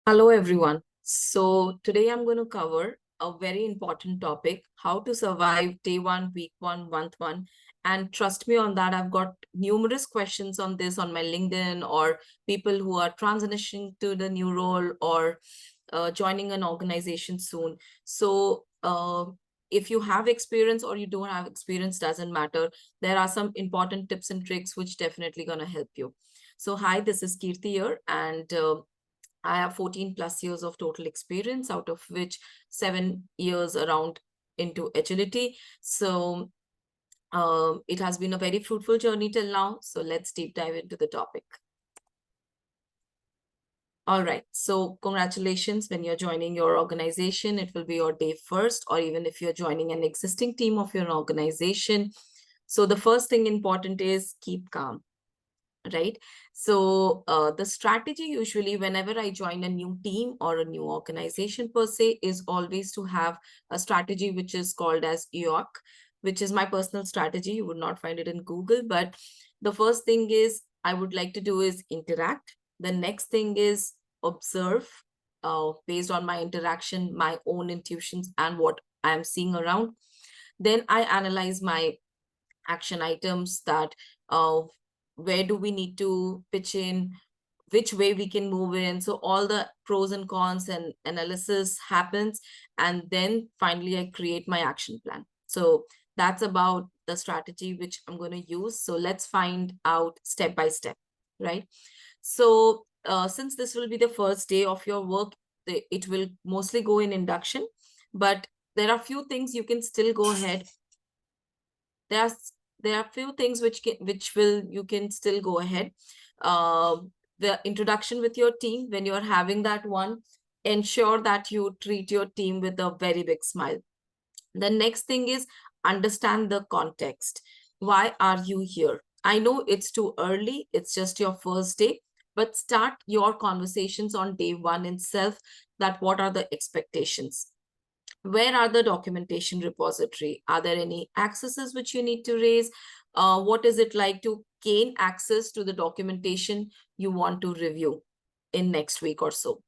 Hello, everyone. So today I'm going to cover a very important topic, how to survive day one, week one, month one. And trust me on that, I've got numerous questions on this on my LinkedIn, or people who are transitioning to the new role, or joining an organization soon. So if you have experience or you don't have experience, doesn't matter. There are some important tips and tricks which definitely going to help you. So hi, this is Kirti here, and I have 14 plus years of total experience, out of which 7 years around into agility. So it has been a very fruitful journey till now. So let's deep dive into the topic. All right. So congratulations when you're joining your organization. It will be your day first, or even if you're joining an existing team of your organization. So the first thing important is keep calm. Right. So the strategy usually whenever I join a new team or a new organization per se is always to have a strategy which is called as EOC, which is my personal strategy. You would not find it in Google, but the first thing is I would like to do is interact. The next thing is observe based on my interaction, my own intuitions and what I am seeing around. Then I analyze my action items, that where do we need to pitch in, which way we can move in. So all the pros and cons and analysis happens. And then finally, I create my action plan. So that's about the strategy which I'm going to use. So let's find out step by step, right? So since this will be the first day of your work, it will mostly go in induction, but there are few things you can still go ahead. There's there are few things which will you can still go ahead. The introduction with your team, when you're having that one, ensure that you treat your team with a very big smile. The next thing is understand the context. Why are you here? I know it's too early, it's just your first day, but start your conversations on day one itself, that what are the expectations. Where are the documentation repository? Are there any accesses which you need to raise? What is it like to gain access to the documentation you want to review in next week or so?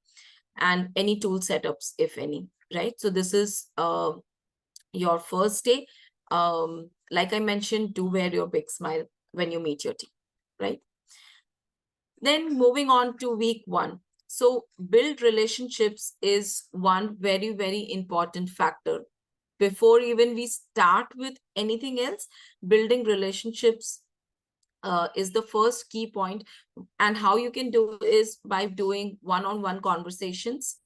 And any tool setups, if any, right? So this is your first day. Like I mentioned, do wear your big smile when you meet your team, right? Then moving on to week one. So build relationships is one very, very important factor. Before even we start with anything else, building relationships is the first key point. And how you can do is by doing one-on-one conversations,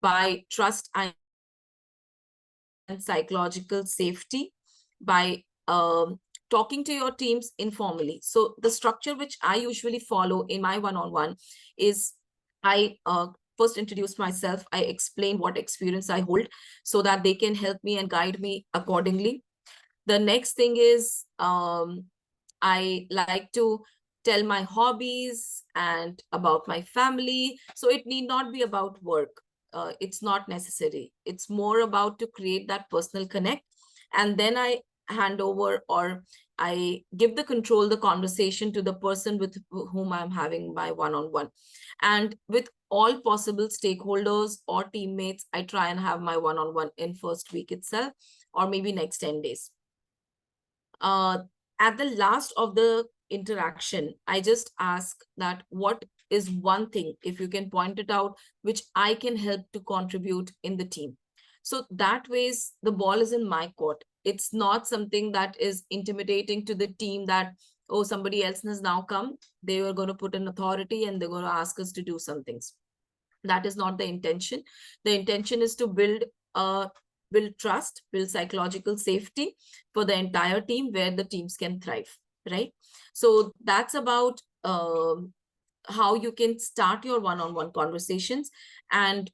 by trust and psychological safety, by talking to your teams informally. So the structure which I usually follow in my one-on-one is I first introduce myself. I explain what experience I hold so that they can help me and guide me accordingly. The next thing is I like to tell my hobbies and about my family. So it need not be about work. It's not necessary. It's more about to create that personal connect. And then I hand over, or I give the control, the conversation to the person with whom I'm having my one-on-one. And with all possible stakeholders or teammates, I try and have my one-on-one in first week itself, or maybe next 10 days. At the last of the interaction, I just ask that what is one thing, if you can point it out, which I can help to contribute in the team. So that ways the ball is in my court. It's not something that is intimidating to the team that, oh, somebody else has now come. They were going to put an authority and they're going to ask us to do some things. That is not the intention. The intention is to build trust, build psychological safety for the entire team, where the teams can thrive, right? So that's about how you can start your one-on-one conversations. And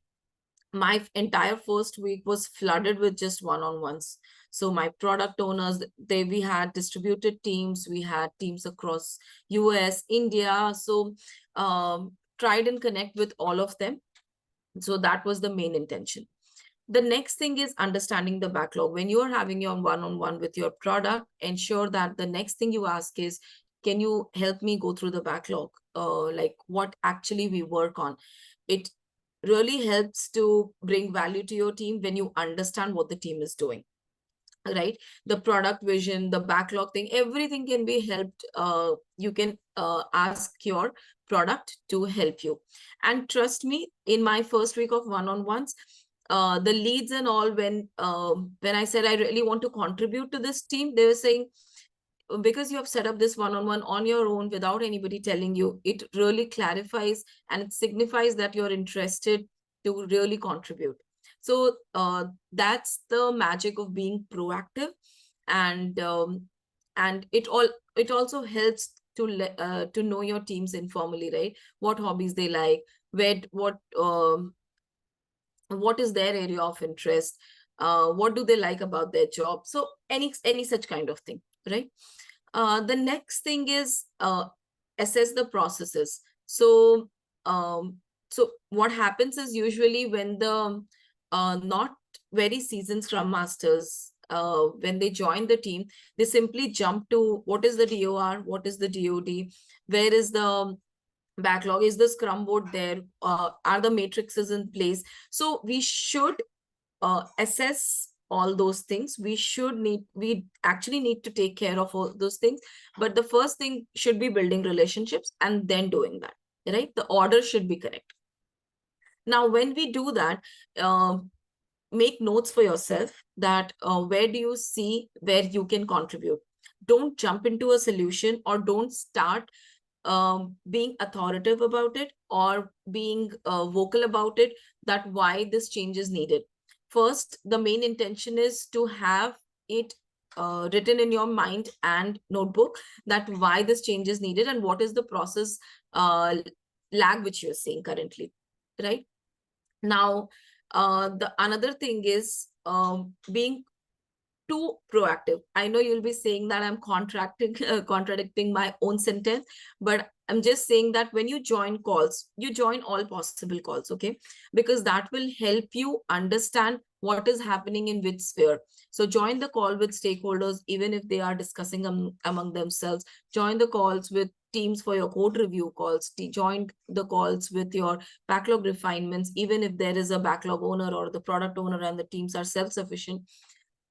my entire first week was flooded with just one-on-ones. So my product owners, we had distributed teams, we had teams across US, India. So tried and connect with all of them. So that was the main intention. The next thing is understanding the backlog. When you are having your one-on-one with your product, ensure that the next thing you ask is, can you help me go through the backlog? Like what actually we work on? It really helps to bring value to your team when you understand what the team is doing, right? The product vision, the backlog thing, everything can be helped. You can ask your product to help you. And trust me, in my first week of one-on-ones, the leads and all, when I said I really want to contribute to this team, they were saying, because you have set up this one-on-one on your own without anybody telling you, it really clarifies and it signifies that you're interested to really contribute. So that's the magic of being proactive. And it also helps to know your teams informally, right? What hobbies they like, what is their area of interest, what do they like about their job. So any such kind of thing, right? The next thing is assess the processes. So what happens is, usually when the not very seasoned Scrum Masters, when they join the team, they simply jump to what is the DOR, what is the DOD, where is the backlog, is the Scrum board there, are the matrices in place. So we should assess all those things. We actually need to take care of all those things, but the first thing should be building relationships and then doing that, right? The order should be correct. Now when we do that, make notes for yourself that where do you see where you can contribute. Don't jump into a solution, or don't start being authoritative about it, or being vocal about it, that why this change is needed. First, the main intention is to have it written in your mind and notebook, that why this change is needed and what is the process lag which you're seeing currently, right? Now, the another thing is being too proactive. I know you'll be saying that I'm contradicting my own sentence, but I'm just saying that when you join calls, you join all possible calls, okay? Because that will help you understand what is happening in which sphere. So join the call with stakeholders, even if they are discussing among themselves. Join the calls with teams for your code review calls. Join the calls with your backlog refinements, even if there is a backlog owner or the product owner and the teams are self-sufficient.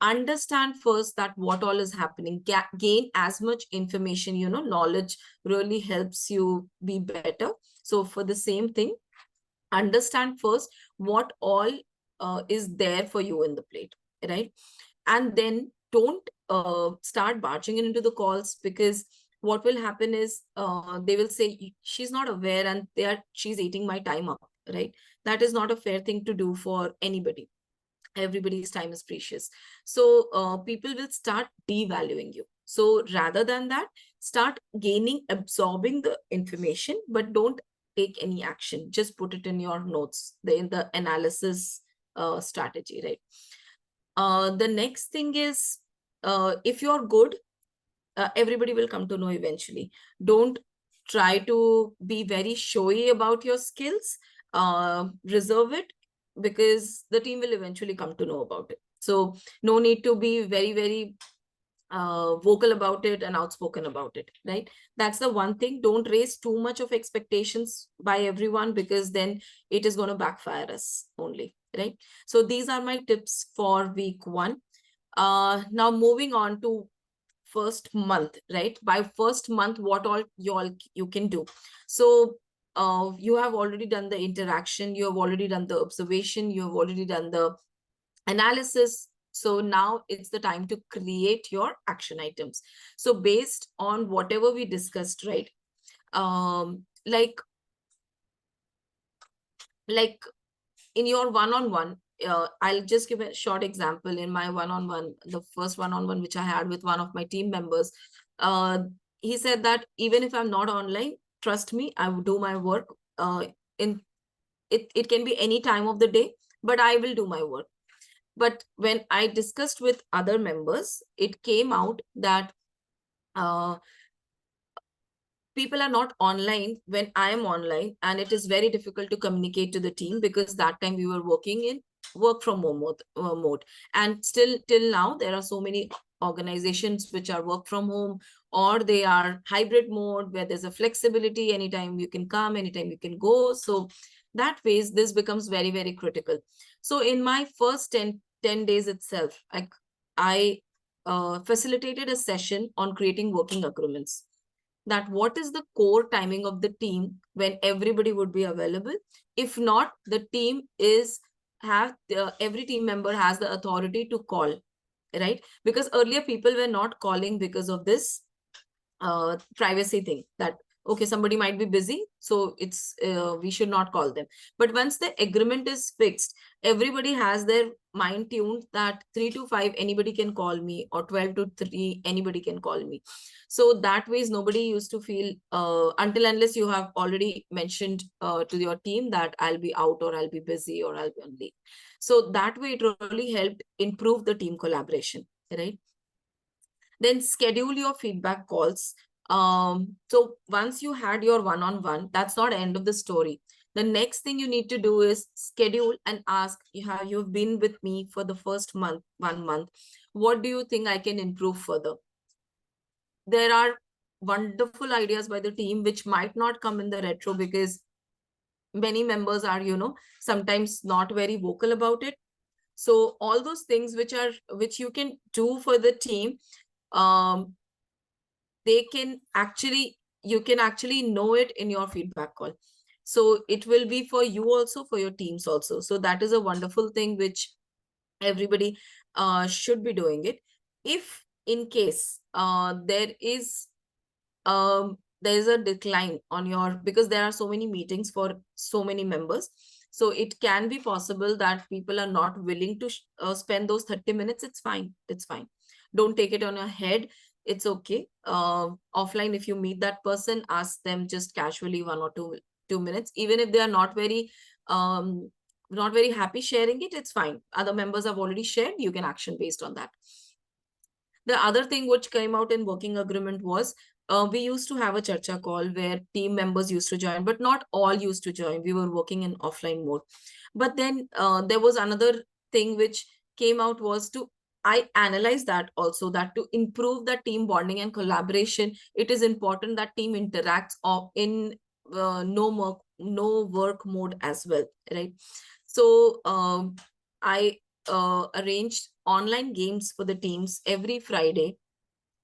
Understand first that what all is happening, gain as much information, knowledge really helps you be better. So for the same thing, understand first what all is there for you in the plate, right? And then don't start barging into the calls, because what will happen is they will say she's not aware and she's eating my time up, right? That is not a fair thing to do for anybody. Everybody's time is precious. So people will start devaluing you. So rather than that, start absorbing the information, but don't take any action. Just put it in your notes, in the analysis strategy, right? The next thing is, if you're good, everybody will come to know eventually. Don't try to be very showy about your skills. Reserve it, because the team will eventually come to know about it. So no need to be very, very vocal about it and outspoken about it, right? That's the one thing. Don't raise too much of expectations by everyone, because then it is going to backfire us only, right? So these are my tips for week 1. Now moving on to first month, right? By first month, what all you can do. So you have already done the interaction, you have already done the observation, you have already done the analysis. So now it's the time to create your action items. So based on whatever we discussed, right? Like in your one-on-one, I'll just give a short example. In my one-on-one, the first one-on-one which I had with one of my team members, he said that even if I'm not online, trust me, I will do my work. It can be any time of the day, but I will do my work. But when I discussed with other members, it came out that people are not online when I am online, and it is very difficult to communicate to the team, because that time we were working in work from home mode. And still till now, there are so many organizations which are work from home, or they are hybrid mode, where there's a flexibility, anytime you can come, anytime you can go. So That ways, this becomes very, very critical. So in my first 10 days itself, I facilitated a session on creating working agreements. That what is the core timing of the team when everybody would be available. If not, the team is every team member has the authority to call, right? Because earlier people were not calling because of this privacy thing, that okay, somebody might be busy, so it's we should not call them. But once the agreement is fixed, everybody has their mind tuned that 3 to 5 anybody can call me, or 12 to 3 anybody can call me. So that ways nobody used to feel until unless you have already mentioned to your team that I'll be out, or I'll be busy, or I'll be on leave. So that way it really helped improve the team collaboration, right? Then schedule your feedback calls. So once you had your one-on-one, that's not the end of the story. The next thing you need to do is schedule and ask, you've been with me for the first month, 1 month. What do you think I can improve further? There are wonderful ideas by the team which might not come in the retro, because many members are, sometimes not very vocal about it. So all those things which you can do for the team, um, you can actually know it in your feedback call. So it will be for you also, for your teams also. So that is a wonderful thing which everybody should be doing it. If in case there is a decline on your, because there are so many meetings for so many members, so it can be possible that people are not willing to spend those 30 minutes. It's fine, it's fine. Don't take it on your head. It's okay. Offline, if you meet that person, ask them just casually 1 or 2 minutes, even if they are um not very happy sharing it, it's fine. Other members have already shared, you can action based on that. The other thing which came out in working agreement was, we used to have a charcha call where team members used to join, but not all used to join. We were working in offline mode. But then there was another thing which came out was I analyzed that also, that to improve the team bonding and collaboration, it is important that team interacts in no work mode as well, right? So I arranged online games for the teams every Friday.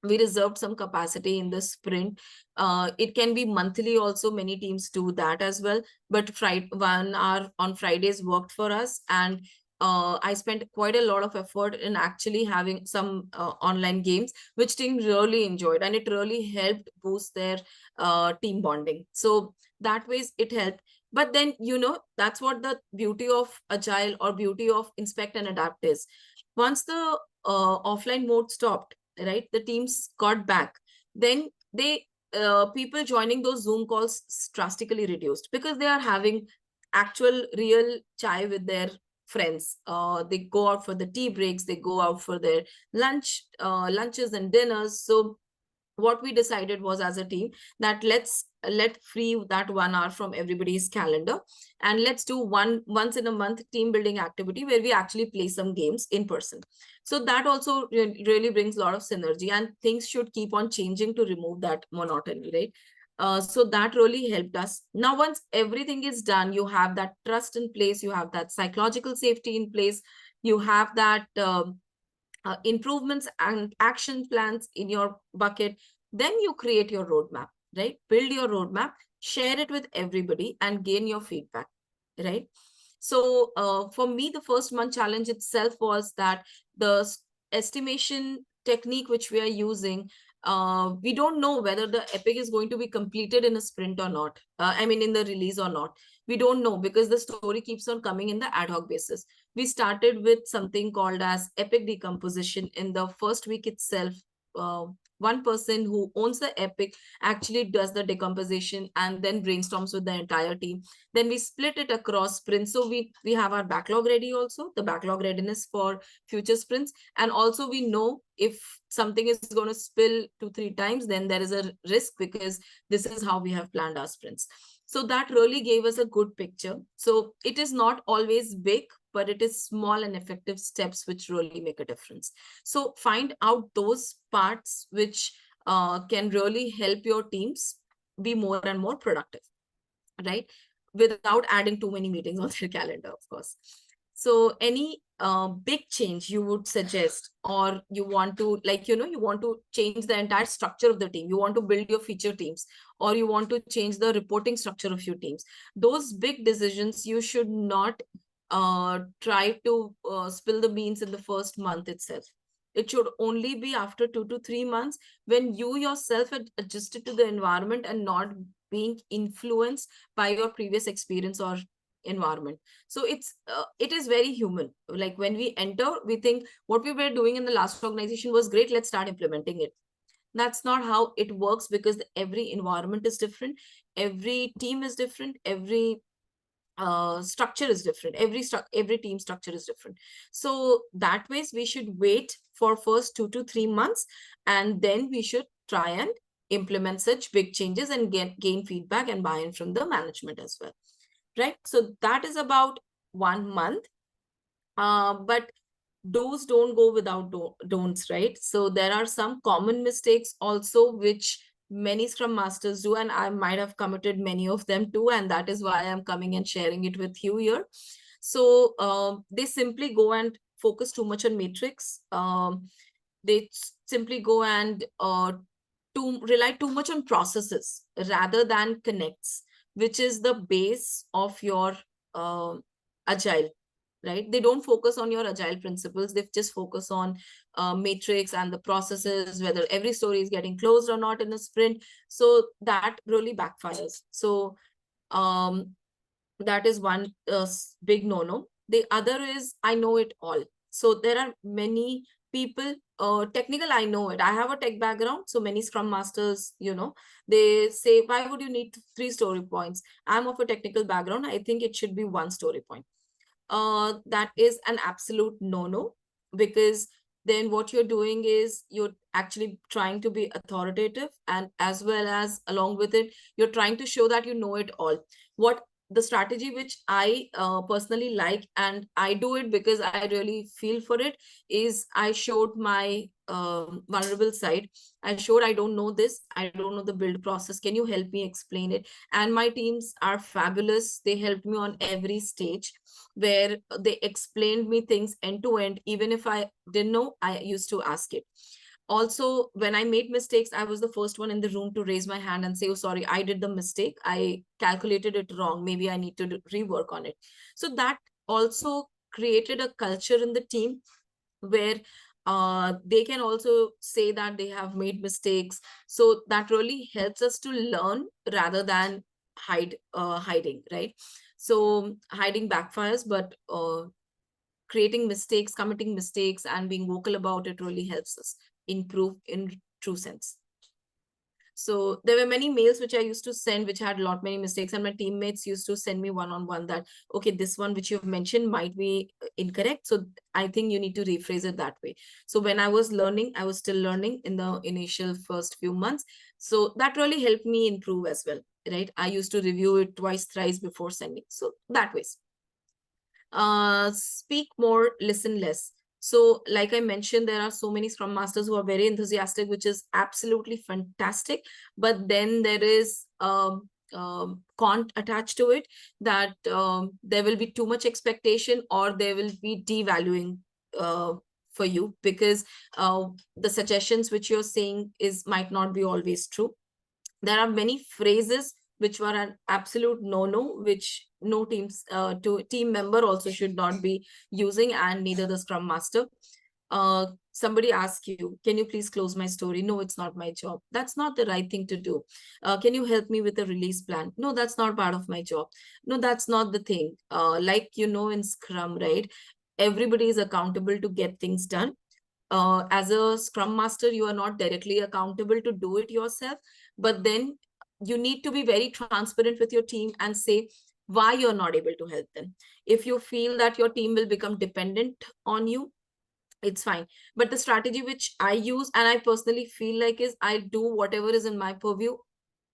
We reserved some capacity in the sprint. It can be monthly also. Many teams do that as well. But Friday, 1 hour on Fridays worked for us. And I spent quite a lot of effort in actually having some online games, which team really enjoyed. And it really helped boost their team bonding. So that ways it helped. But then, that's what the beauty of Agile or beauty of inspect and adapt is. Once the offline mode stopped, right, the teams got back, then people joining those Zoom calls drastically reduced, because they are having actual real chai with their friends. They go out for the tea breaks, they go out for their lunches and dinners. So what we decided was, as a team, that let free that 1 hour from everybody's calendar, and let's do once in a month team building activity where we actually play some games in person. So that also really brings a lot of synergy, and things should keep on changing to remove that monotony, right? So that really helped us. Now, once everything is done, you have that trust in place, you have that psychological safety in place, you have that improvements and action plans in your bucket. Then you create your roadmap, right? Build your roadmap, share it with everybody, and gain your feedback, right? So for me, the first month challenge itself was that the estimation technique which we are using, we don't know whether the epic is going to be completed in a sprint or not. I mean, in the release or not. We don't know, because the story keeps on coming in the ad hoc basis. We started with something called as epic decomposition. In the first week itself, one person who owns the epic actually does the decomposition and then brainstorms with the entire team. Then we split it across sprints. So we have our backlog ready, also the backlog readiness for future sprints. And also we know if something is going to spill 2-3 times, then there is a risk, because this is how we have planned our sprints. So that really gave us a good picture. So it is not always big, but it is small and effective steps which really make a difference. So find out those parts which can really help your teams be more and more productive, right? without adding too many meetings on their calendar, of course. So any big change you would suggest, or you want to, like, you want to change the entire structure of the team, you want to build your feature teams, or you want to change the reporting structure of your teams, those big decisions, you should not try to spill the beans in the first month itself. It should only be after 2 to 3 months, when you yourself had adjusted to the environment and not being influenced by your previous experience or environment. So it is very human. Like when we enter, we think what we were doing in the last organization was great, let's start implementing it. That's not how it works, because every environment is different, every team is different, every structure is different, every team structure is different. So that ways we should wait for first 2 to 3 months, and then we should try and implement such big changes and gain feedback and buy-in from the management as well, right? So that is about 1 month. But do's don't go without don'ts, right? So there are some common mistakes also which many Scrum Masters do, and I might have committed many of them too, and that is why I'm coming and sharing it with you here. So they simply go and focus too much on matrix. They simply go and to rely too much on processes rather than connects, which is the base of your agile, right? They don't focus on your agile principles. They just focus on matrix and the processes, whether every story is getting closed or not in a sprint. So that really backfires. So that is one big no-no. The other is, I know it all. So there are many people, technical, I know it. I have a tech background. So many Scrum Masters, they say, why would you need 3 story points? I'm of a technical background. I think it should be 1 story point. That is an absolute no-no, because then what you're doing is you're actually trying to be authoritative, and as well as along with it, you're trying to show that you know it all. What the strategy which I personally like, and I do it because I really feel for it, is I showed my vulnerable side. I showed, I don't know this, I don't know the build process, can you help me explain it? And my teams are fabulous. They helped me on every stage, where they explained me things end to end. Even if I didn't know, I used to ask it. Also, when I made mistakes, I was the first one in the room to raise my hand and say, oh, sorry, I did the mistake, I calculated it wrong, maybe I need to rework on it. So that also created a culture in the team where they can also say that they have made mistakes. So that really helps us to learn rather than hiding, right? So hiding backfires, but creating mistakes, committing mistakes, and being vocal about it really helps us improve in true sense. So there were many mails which I used to send, which had a lot many mistakes, and my teammates used to send me one-on-one that, okay, this one which you've mentioned might be incorrect. So I think you need to rephrase it that way. So when I was learning, I was still learning in the initial first few months. So that really helped me improve as well, right? I used to review it twice, thrice before sending. So that way. Speak more, listen less. So like I mentioned, there are so many Scrum Masters who are very enthusiastic, which is absolutely fantastic. But then there is con attached to it, that there will be too much expectation, or there will be devaluing for you, because the suggestions which you're saying might not be always true. There are many phrases which were an absolute no-no, which no team member also should not be using, and neither the Scrum Master. Somebody asks you, can you please close my story? No, it's not my job. That's not the right thing to do. Can you help me with the release plan? No, that's not part of my job. No, that's not the thing. Like, in Scrum, right? Everybody is accountable to get things done. As a Scrum Master, you are not directly accountable to do it yourself, but then you need to be very transparent with your team and say why you're not able to help them. If you feel that your team will become dependent on you, it's fine. But the strategy which I use, and I personally feel like, is I do whatever is in my purview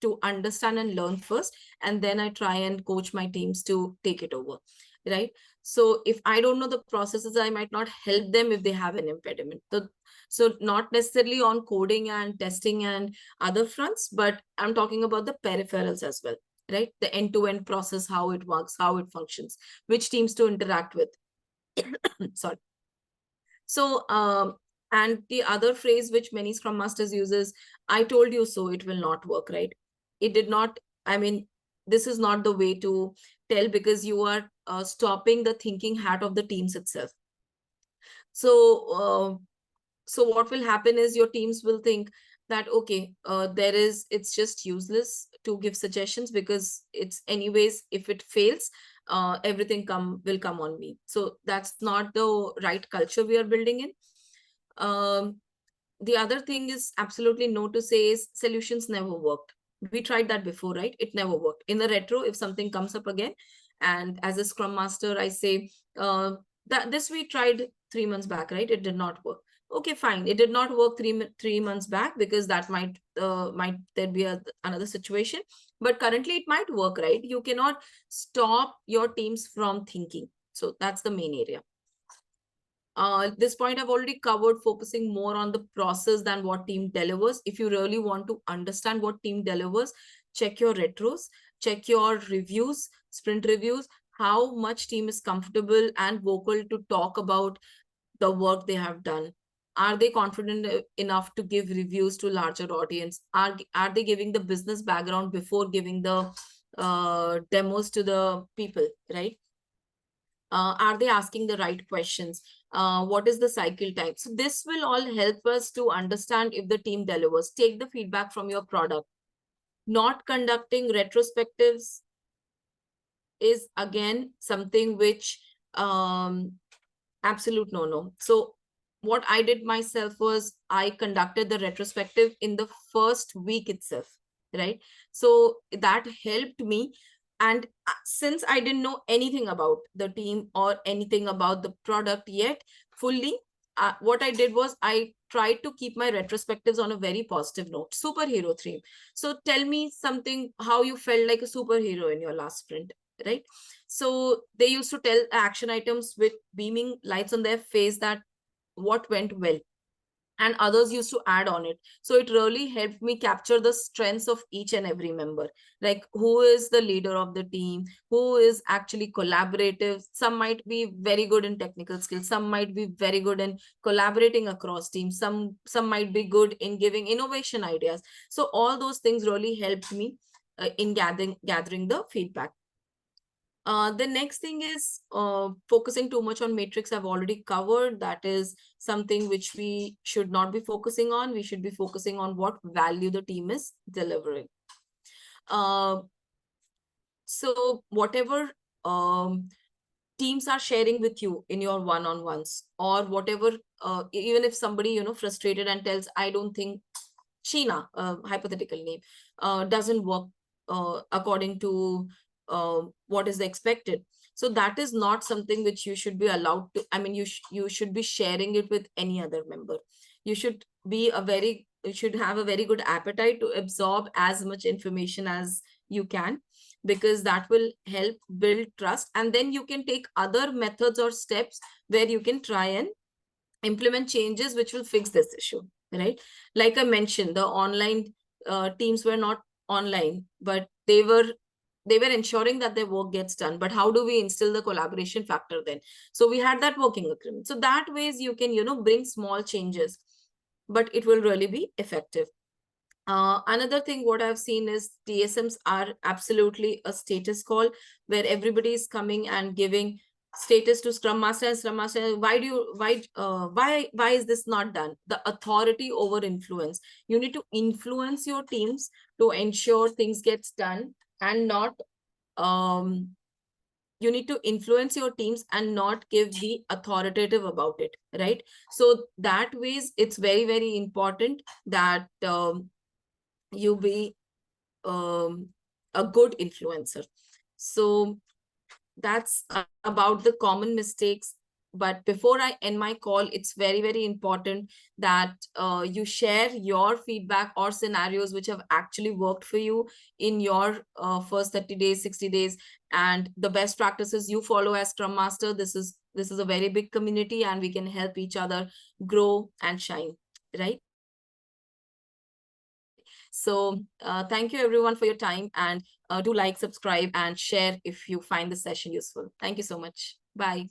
to understand and learn first, and then I try and coach my teams to take it over, right? So if I don't know the processes, I might not help them if they have an impediment. So not necessarily on coding and testing and other fronts, but I'm talking about the peripherals as well. right? The end-to-end process, how it works, how it functions, which teams to interact with. Sorry. So, and the other phrase which many Scrum Masters uses, I told you so, it will not work, right? It did not, I mean, this is not the way to tell, because you are stopping the thinking hat of the teams itself. So, so what will happen is your teams will think that, okay, it's just useless to give suggestions, because it's anyways, if it fails, everything will come on me. So that's not the right culture we are building in. The other thing is absolutely no to say is solutions never worked. We tried that before, right? It never worked. In the retro, if something comes up again, and as a Scrum Master, I say, that this we tried 3 months back, right? It did not work. Okay, fine. It did not work three months back, because that might there be another situation. But currently it might work, right? You cannot stop your teams from thinking. So that's the main area. This point I've already covered, focusing more on the process than what team delivers. If you really want to understand what team delivers, check your retros, check your reviews, sprint reviews, how much team is comfortable and vocal to talk about the work they have done. Are they confident enough to give reviews to larger audience? Are they giving the business background before giving the demos to the people, right? Are they asking the right questions? What is the cycle time? So this will all help us to understand if the team delivers. Take the feedback from your product. Not conducting retrospectives is again something which absolute no. So what I did myself was I conducted the retrospective in the first week itself, right? So that helped me. And since I didn't know anything about the team or anything about the product yet fully, what I did was I tried to keep my retrospectives on a very positive note. Superhero theme. So tell me something, how you felt like a superhero in your last sprint, right? So they used to tell action items with beaming lights on their face that what went well, and others used to add on it. So it really helped me capture the strengths of each and every member, like who is the leader of the team, who is actually collaborative. Some might be very good in technical skills, some might be very good in collaborating across teams, some might be good in giving innovation ideas. So all those things really helped me in gathering the feedback. The next thing is focusing too much on matrix. I've already covered. That is something which we should not be focusing on. We should be focusing on what value the team is delivering. So whatever teams are sharing with you in your one-on-ones, or whatever, even if somebody, frustrated and tells, I don't think Sheena, hypothetical name, doesn't work according to what is expected. So that is not something which you should be allowed to, I mean, you should be sharing it with any other member. You should have a very good appetite to absorb as much information as you can, because that will help build trust. And then you can take other methods or steps where you can try and implement changes which will fix this issue, right? Like I mentioned, the online teams were not online, but they were ensuring that their work gets done. But how do we instill the collaboration factor then? So we had that working agreement. So that ways you can, bring small changes, but it will really be effective. Another thing what I've seen is TSMs are absolutely a status call, where everybody is coming and giving status to Scrum Master, and Scrum Master, why is this not done? The authority over influence. You need to influence your teams to ensure things gets done, and not you need to influence your teams and not give the authoritative about it, right? So that ways it's very, very important that you be a good influencer. So that's about the common mistakes. But before I end my call, it's very, very important that you share your feedback or scenarios which have actually worked for you in your first 30 days, 60 days, and the best practices you follow as Scrum Master. This is a very big community, and we can help each other grow and shine, right? So So thank you everyone for your time, and do like, subscribe, and share if you find the session useful. Thank you so much. Bye.